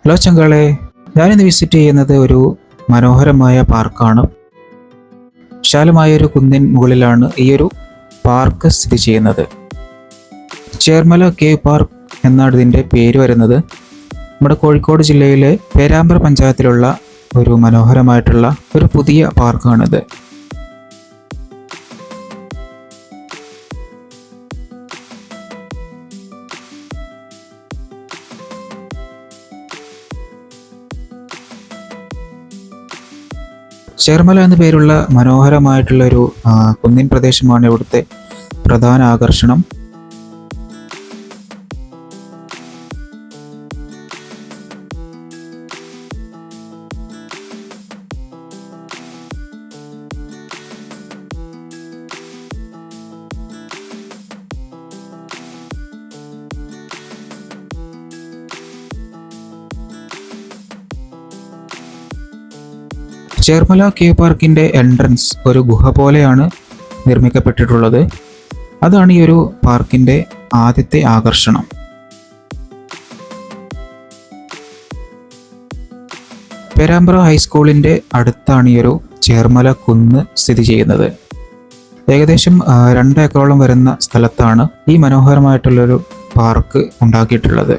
Hello ചങ്കളെ, ഞാനിന്ന് visit ചെയ്യുന്നത് ഒരു മനോഹരമായ പാർക്കാണ്. വിശാലമായൊരു കുന്നിൻ മുകളിലാണ് ഈ ഒരു പാർക്ക് സ്ഥിതി ചെയ്യുന്നത്. ചേർമല കേവ് പാർക്ക് എന്നാണ് ഇതിൻ്റെ പേര് വരുന്നത്. നമ്മുടെ കോഴിക്കോട് ജില്ലയിലെ പേരാമ്പ്ര പഞ്ചായത്തിലുള്ള ഒരു മനോഹരമായിട്ടുള്ള ഒരു പുതിയ പാർക്കാണിത്. ചേർമല എന്ന പേരുള്ള മനോഹരമായിട്ടുള്ള ഒരു കുന്നിൻ പ്രദേശമാണ് ഇവിടുത്തെ പ്രധാന ആകർഷണം. ചേർമല കേവ് പാർക്കിൻ്റെ എൻട്രൻസ് ഒരു ഗുഹ പോലെയാണ് നിർമ്മിക്കപ്പെട്ടിട്ടുള്ളത്. അതാണ് ഈ ഒരു പാർക്കിൻ്റെ ആദ്യത്തെ ആകർഷണം. പേരാമ്പ്ര ഹൈസ്കൂളിൻ്റെ അടുത്താണ് ഈ ഒരു ചേർമല കുന്ന് സ്ഥിതി ചെയ്യുന്നത്. ഏകദേശം 2 ഏക്കറോളം വരുന്ന സ്ഥലത്താണ് ഈ മനോഹരമായിട്ടുള്ളൊരു പാർക്ക് ഉണ്ടാക്കിയിട്ടുള്ളത്.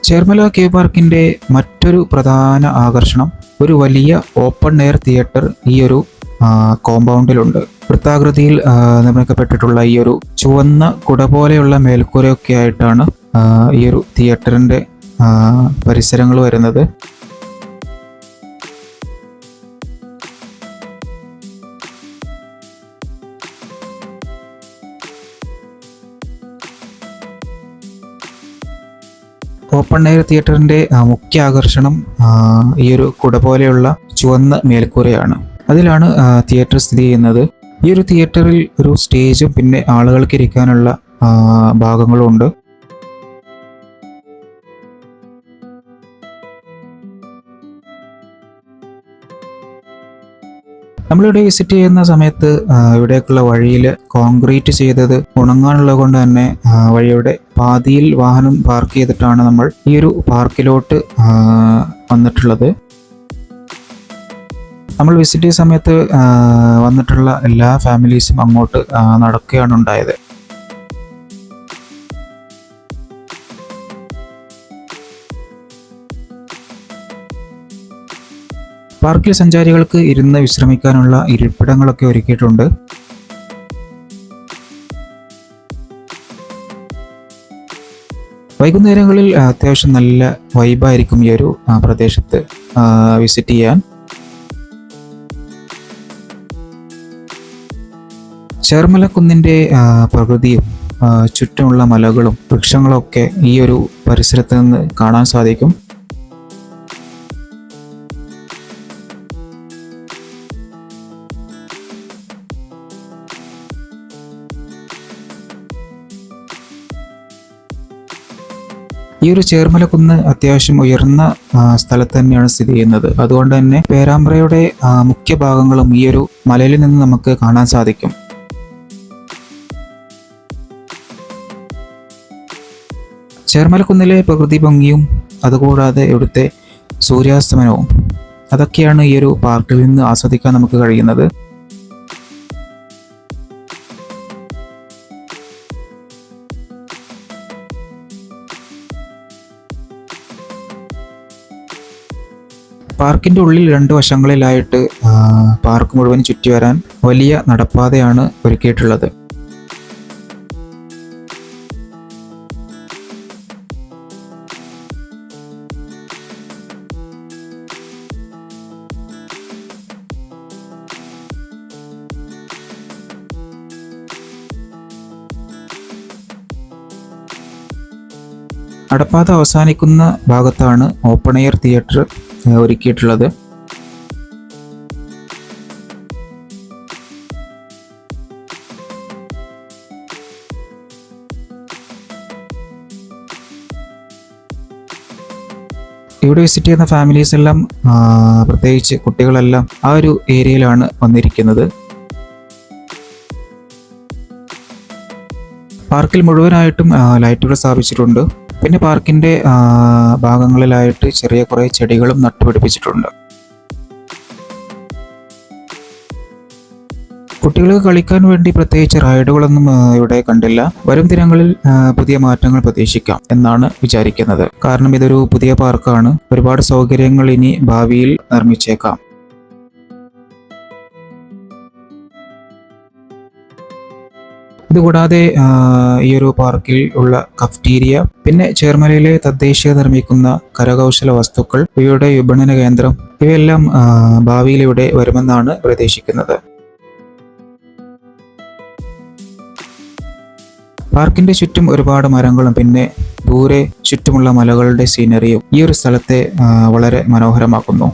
ചേർമല കേവ് പാർക്കിൻ്റെ മറ്റൊരു പ്രധാന ആകർഷണം ഒരു വലിയ ഓപ്പൺ എയർ തിയേറ്റർ ഈ ഒരു കോമ്പൗണ്ടിലുണ്ട്. വൃത്താകൃതിയിൽ നിർമ്മിക്കപ്പെട്ടിട്ടുള്ള ഈ ഒരു ചുവന്ന കുട പോലെയുള്ള മേൽക്കൂരയൊക്കെ ആയിട്ടാണ് ഈ ഒരു തിയേറ്ററിൻ്റെ പരിസരങ്ങൾ വരുന്നത്. ഓപ്പൺ എയർ തിയേറ്ററിൻ്റെ മുഖ്യ ആകർഷണം ഈ ഒരു കുട പോലെയുള്ള ചുവന്ന മേൽക്കൂരയാണ്. അതിലാണ് തിയേറ്റർ സ്ഥിതി ചെയ്യുന്നത്. ഈ ഒരു തിയേറ്ററിൽ ഒരു സ്റ്റേജും പിന്നെ ആളുകൾക്ക് ഇരിക്കാനുള്ള ഭാഗങ്ങളും ഉണ്ട്. നമ്മളിവിടെ വിസിറ്റ് ചെയ്യുന്ന സമയത്ത് ഇവിടേക്കുള്ള വഴിയിൽ കോൺക്രീറ്റ് ചെയ്തത് ഉണങ്ങാനുള്ളത് കൊണ്ട് തന്നെ വഴിയുടെ പാതിയിൽ വാഹനം പാർക്ക് ചെയ്തിട്ടാണ് നമ്മൾ ഈ ഒരു പാർക്കിലോട്ട് വന്നിട്ടുള്ളത്. നമ്മൾ വിസിറ്റ് ചെയ്ത സമയത്ത് വന്നിട്ടുള്ള എല്ലാ ഫാമിലീസും അങ്ങോട്ട് നടക്കുകയാണ് ഉണ്ടായത്. പാർക്കിൽ സഞ്ചാരികൾക്ക് ഇരുന്ന് വിശ്രമിക്കാനുള്ള ഇരിപ്പിടങ്ങളൊക്കെ ഒരുക്കിയിട്ടുണ്ട്. വൈകുന്നേരങ്ങളിൽ അത്യാവശ്യം നല്ല വൈബായിരിക്കും ഈ ഒരു പ്രദേശത്ത് വിസിറ്റ് ചെയ്യാൻ. ചേർമല കുന്നിൻ്റെ പ്രകൃതിയും ചുറ്റുമുള്ള മലകളും വൃക്ഷങ്ങളൊക്കെ ഈ ഒരു പരിസരത്ത് നിന്ന് കാണാൻ സാധിക്കും. ഈ ഒരു ചേർമല കുന്ന് അത്യാവശ്യം ഉയർന്ന സ്ഥലത്ത് തന്നെയാണ് സ്ഥിതി ചെയ്യുന്നത്. അതുകൊണ്ട് തന്നെ പേരാമ്പ്രയുടെ മുഖ്യ ഭാഗങ്ങളും ഈ ഒരു മലയിൽ നിന്ന് നമുക്ക് കാണാൻ സാധിക്കും. ചേർമല കുന്നിലെ പ്രകൃതി ഭംഗിയും അതുകൂടാതെ ഇവിടുത്തെ സൂര്യാസ്തമനവും അതൊക്കെയാണ് ഈ ഒരു പാർക്കിൽ നിന്ന് ആസ്വദിക്കാൻ നമുക്ക് കഴിയുന്നത്. പാർക്കിൻ്റെ ഉള്ളിൽ 2 വശങ്ങളിലായിട്ട് പാർക്ക് മുഴുവൻ ചുറ്റി വരാൻ വലിയ നടപ്പാതയാണ് ഒരുക്കിയിട്ടുള്ളത്. നടപ്പാത അവസാനിക്കുന്ന ഭാഗത്താണ് ഓപ്പൺ എയർ തിയേറ്റർ ഒരുക്കിയിട്ടുള്ളത്. ഇവിടെ വിസിറ്റ് ചെയ്യുന്ന ഫാമിലീസ് എല്ലാം, പ്രത്യേകിച്ച് കുട്ടികളെല്ലാം ആ ഒരു ഏരിയയിലാണ് വന്നിരിക്കുന്നത്. പാർക്കിൽ മുഴുവനായിട്ടും ലൈറ്റുകൾ സ്ഥാപിച്ചിട്ടുണ്ട്. പിന്നെ പാർക്കിൻ്റെ ഭാഗങ്ങളിലായിട്ട് ചെറിയ കുറേ ചെടികളും നട്ടുപിടിപ്പിച്ചിട്ടുണ്ട്. കുട്ടികൾക്ക് കളിക്കാൻ വേണ്ടി പ്രത്യേകിച്ച് റൈഡുകളൊന്നും ഇവിടെ കണ്ടില്ല. വരും ദിനങ്ങളിൽ പുതിയ മാറ്റങ്ങൾ പ്രതീക്ഷിക്കാം എന്നാണ് വിചാരിക്കുന്നത്. കാരണം ഇതൊരു പുതിയ പാർക്കാണ്. ഒരുപാട് സൗകര്യങ്ങൾ ഇനി ഭാവിയിൽ നിർമ്മിച്ചേക്കാം. ഇതുകൂടാതെ ഈ ഒരു പാർക്കിൽ ഉള്ള കഫ്റ്റീരിയ, പിന്നെ ചേർമലയിലെ തദ്ദേശീയ നിർമ്മിക്കുന്ന കരകൗശല വസ്തുക്കൾ, ഇവയുടെ വിപണന കേന്ദ്രം, ഇവയെല്ലാം ഭാവിയിൽ ഇവിടെ വരുമെന്നാണ് പ്രതീക്ഷിക്കുന്നത്. പാർക്കിന്റെ ചുറ്റും ഒരുപാട് മരങ്ങളും പിന്നെ ദൂരെ ചുറ്റുമുള്ള മലകളുടെ സീനറിയും ഈ ഒരു സ്ഥലത്തെ വളരെ മനോഹരമാക്കുന്നു.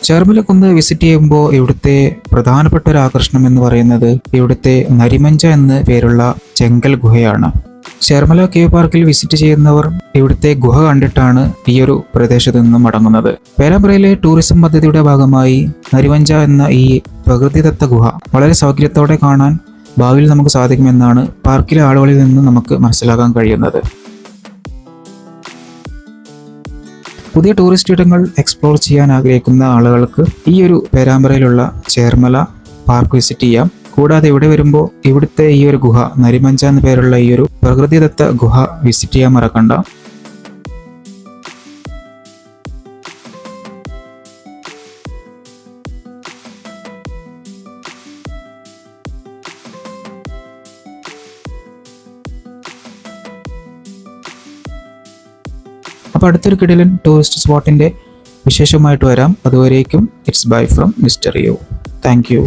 ചേർമലക്കുന്ന് വിസിറ്റ് ചെയ്യുമ്പോൾ ഇവിടുത്തെ പ്രധാനപ്പെട്ട ഒരു ആകർഷണം എന്ന് പറയുന്നത് ഇവിടുത്തെ നരിമഞ്ച എന്ന് പേരുള്ള ചെങ്കൽ ഗുഹയാണ്. ചേർമല കേവ് പാർക്കിൽ വിസിറ്റ് ചെയ്യുന്നവർ ഇവിടുത്തെ ഗുഹ കണ്ടിട്ടാണ് ഈ ഒരു പ്രദേശത്ത് നിന്നും മടങ്ങുന്നത്. പേരാമ്പ്രയിലെ ടൂറിസം പദ്ധതിയുടെ ഭാഗമായി നരിമഞ്ച എന്ന ഈ പ്രകൃതിദത്ത ഗുഹ വളരെ സൗകര്യത്തോടെ കാണാൻ ഭാവിയിൽ നമുക്ക് സാധിക്കുമെന്നാണ് പാർക്കിലെ ആളുകളിൽ നിന്ന് നമുക്ക് മനസ്സിലാക്കാൻ കഴിയുന്നത്. പുതിയ ടൂറിസ്റ്റ് ഇടങ്ങൾ എക്സ്പ്ലോർ ചെയ്യാൻ ആഗ്രഹിക്കുന്ന ആളുകൾക്ക് ഈ ഒരു പേരാമ്പ്രയിലുള്ള ചേർമല പാർക്ക് വിസിറ്റ് ചെയ്യാം. കൂടാതെ ഇവിടെ വരുമ്പോൾ ഇവിടുത്തെ ഈ ഒരു ഗുഹ, നരിമഞ്ച എന്ന പേരുള്ള ഈ ഒരു പ്രകൃതിദത്ത ഗുഹ വിസിറ്റ് ചെയ്യാൻ മറക്കണ്ട. അപ്പോൾ അടുത്തൊരു കിടിലൻ ടൂറിസ്റ്റ് സ്പോട്ടിൻ്റെ വിശേഷമായിട്ട് വരാം. അതുവരേക്കും it's bye from mister U. Thank U.